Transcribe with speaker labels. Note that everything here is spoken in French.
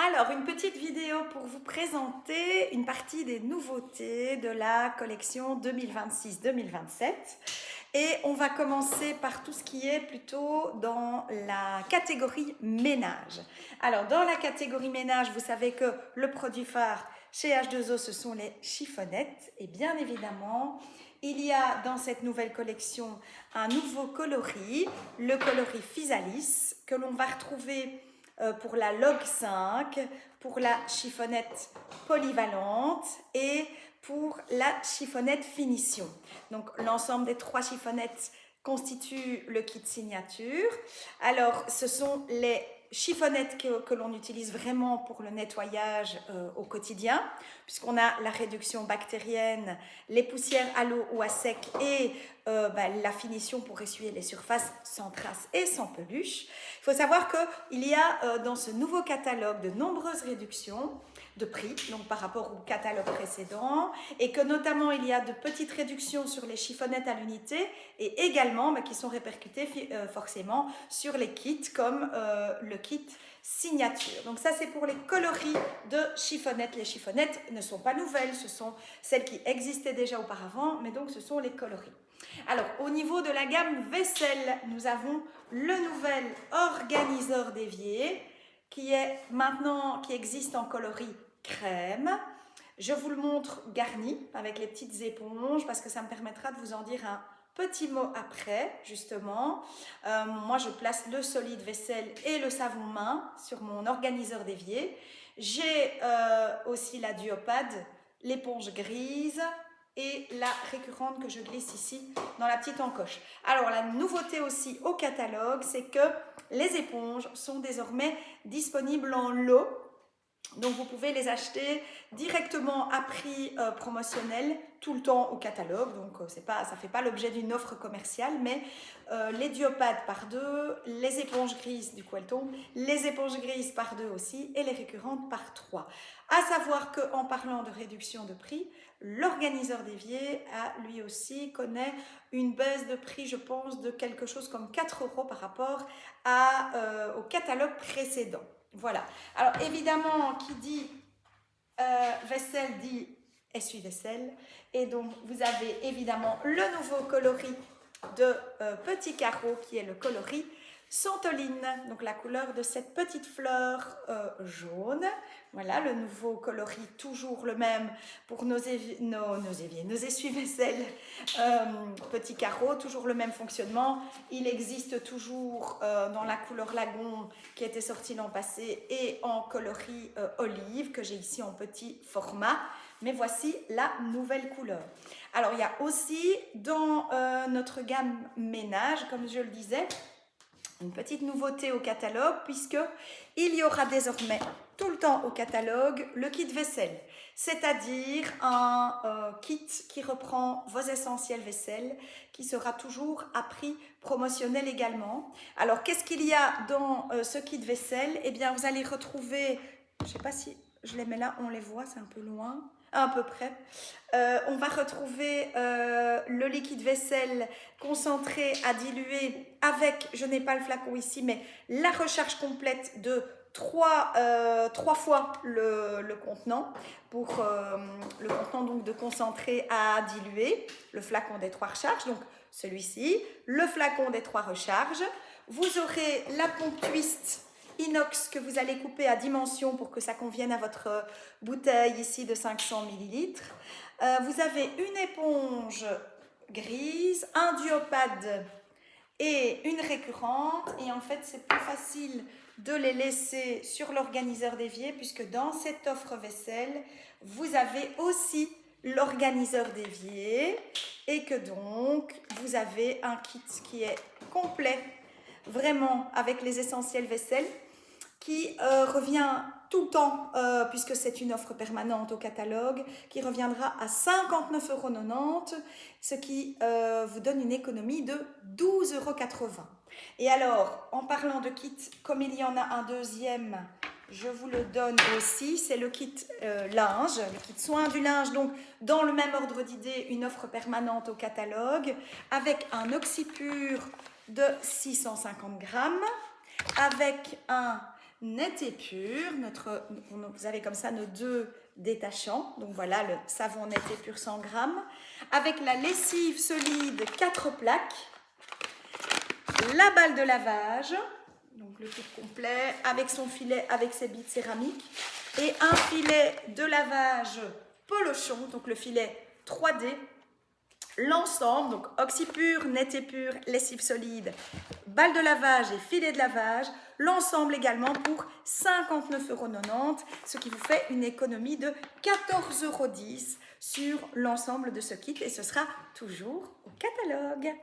Speaker 1: Alors, une petite vidéo pour vous présenter une partie des nouveautés de la collection 2026-2027. Et on va commencer par tout ce qui est plutôt dans la catégorie ménage. Alors, dans la catégorie ménage, vous savez que le produit phare chez H2O, ce sont les chiffonnettes. Et bien évidemment, il y a dans cette nouvelle collection un nouveau coloris, le coloris Physalis, que l'on va retrouver pour la Log 5, pour la chiffonnette polyvalente et pour la chiffonnette finition. Donc l'ensemble des trois chiffonnettes constitue le kit signature. Alors ce sont les chiffonnettes que l'on utilise vraiment pour le nettoyage au quotidien, puisqu'on a la réduction bactérienne, les poussières à l'eau ou à sec et la finition pour essuyer les surfaces sans traces et sans peluche. Il faut savoir qu'il y a dans ce nouveau catalogue de nombreuses réductions de prix, donc par rapport au catalogue précédent, et que notamment il y a de petites réductions sur les chiffonnettes à l'unité et également qui sont répercutées forcément sur les kits comme le kit signature. Donc ça c'est pour les coloris de chiffonnettes. Les chiffonnettes ne sont pas nouvelles, ce sont celles qui existaient déjà auparavant, mais donc ce sont les coloris. Alors au niveau de la gamme vaisselle, nous avons le nouvel organiseur d'évier qui existe en coloris crème. Je vous le montre garni avec les petites éponges parce que ça me permettra de vous en dire un petit mot après, justement. Moi, je place le solide vaisselle et le savon main sur mon organiseur d'évier. J'ai aussi la duopade, l'éponge grise et la récurrente que je glisse ici dans la petite encoche. Alors, la nouveauté aussi au catalogue, c'est que les éponges sont désormais disponibles en lot. Donc vous pouvez les acheter directement à prix promotionnel tout le temps au catalogue, donc ça ne fait pas l'objet d'une offre commerciale, mais les duopades par deux, les éponges grises, du coup elles tombent, les éponges grises par deux aussi et les récurrentes par trois. À savoir qu'en parlant de réduction de prix, l'organiseur d'évier lui aussi connaît une baisse de prix, je pense, de quelque chose comme 4 € par rapport au catalogue précédent. Voilà. Alors évidemment, qui dit vaisselle dit essuie-vaisselle. Et donc vous avez évidemment le nouveau coloris de Petit Carreau qui est le coloris Santoline. Donc la couleur de cette petite fleur jaune. Voilà, le nouveau coloris, toujours le même pour nos essuie-vaisselle Petit Carreau, toujours le même fonctionnement. Il existe toujours dans la couleur lagon qui était sortie l'an passé et en coloris olive que j'ai ici en petit format. Mais voici la nouvelle couleur. Alors il y a aussi dans notre gamme ménage, comme je le disais, une petite nouveauté au catalogue puisqu'il y aura désormais tout le temps au catalogue le kit vaisselle, c'est-à-dire un kit qui reprend vos essentiels vaisselle qui sera toujours à prix promotionnel également. Alors qu'est-ce qu'il y a dans ce kit vaisselle? Eh bien vous allez retrouver, je ne sais pas si je les mets là, on les voit, c'est un peu loin, à peu près. On va retrouver le liquide vaisselle concentré à diluer avec, je n'ai pas le flacon ici, mais la recharge complète de 3 fois le contenant pour le contenant donc de concentré à diluer, le flacon des 3 recharges, donc celui-ci, le flacon des 3 recharges. Vous aurez la pompe twist inox que vous allez couper à dimension pour que ça convienne à votre bouteille ici de 500 ml. Vous avez une éponge grise, un duopade et une récurrente. Et en fait, c'est plus facile de les laisser sur l'organiseur d'évier puisque dans cette offre vaisselle, vous avez aussi l'organiseur d'évier et que donc, vous avez un kit qui est complet, vraiment avec les essentiels vaisselle, qui revient tout le temps, puisque c'est une offre permanente au catalogue, qui reviendra à 59,90 €, ce qui vous donne une économie de 12,80 €. Et alors, en parlant de kit, comme il y en a un deuxième, je vous le donne aussi, c'est le kit linge, le kit soin du linge, donc dans le même ordre d'idée, une offre permanente au catalogue, avec un oxypur de 650 grammes, avec un net et pur. Vous avez comme ça nos 2 détachants. Donc voilà, le savon net et pur 100 grammes. Avec la lessive solide 4 plaques. La balle de lavage, donc le kit complet, avec son filet, avec ses billes de céramique. Et un filet de lavage polochon, donc le filet 3D. L'ensemble, donc oxypur, net et pur, lessive solide, balle de lavage et filet de lavage. L'ensemble également pour 59,90 €, ce qui vous fait une économie de 14,10 € sur l'ensemble de ce kit. Et ce sera toujours au catalogue.